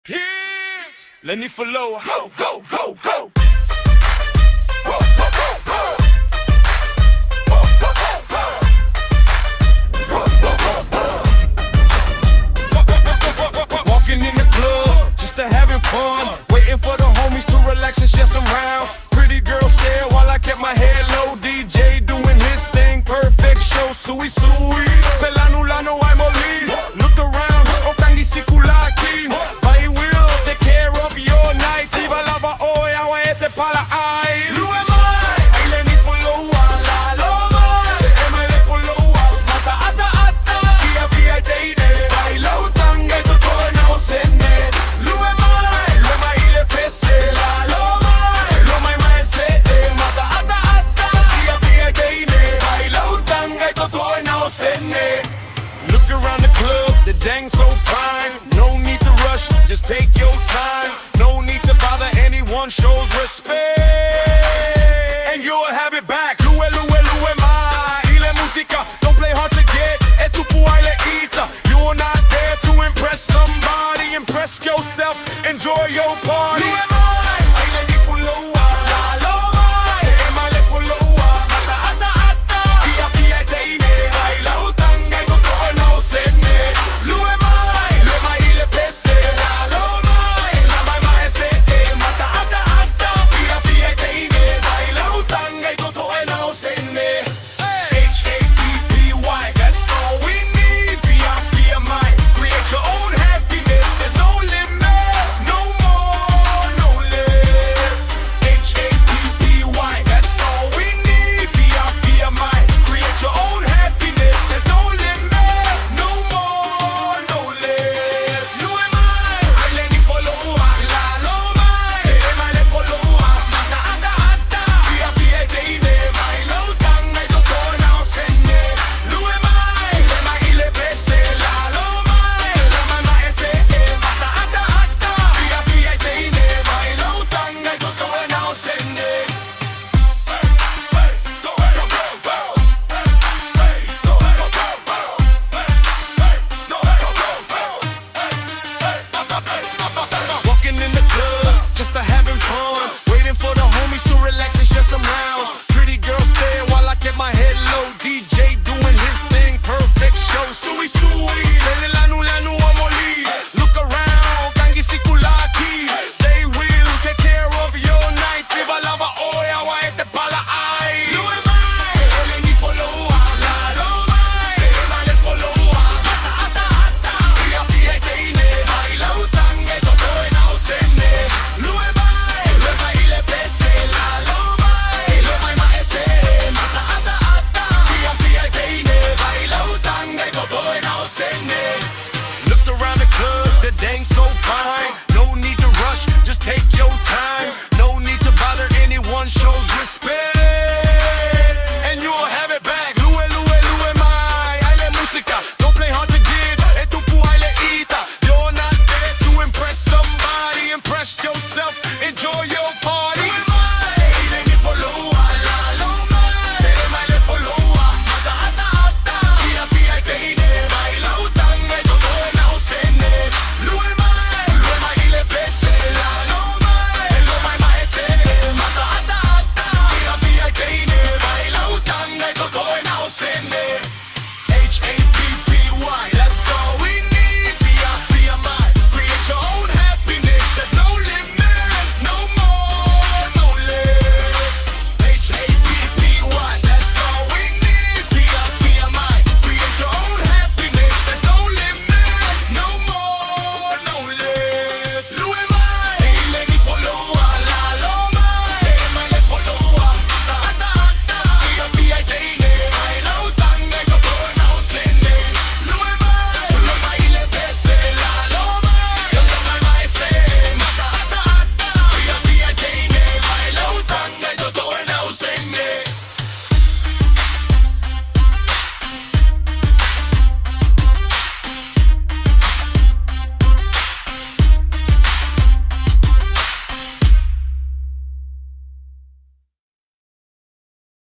Here's la Nifoloa, go, go, go, go. Walking in the club, just to having fun. Waiting for the homies to relax and share some rounds. Pretty girl stare while I kept my head low. DJ doing his thing, perfect show. Sui sui, lanu, lanuai, moli. Look around, okangi sikulaki. Vai will take care of your night. Iba lava oi, awa ete pala ai. Lue mai, ile Nifoloa, Lalo mai. Sene le foloa, mata ata ata. Fiafia teine, bailao tanga totoe na sene. Lue mai ile pese. Lalo mai sene, mata ata ata. Fiafia teine, bailao tanga totoe na sene. Look around the club, the dang so fine. No need to rush, just take your time. No need to bother anyone, shows respect. And you'll have it back. Lue mai, ile musika. Don't play hard to get, tupu You're not there to impress somebody, impress yourself, enjoy your party.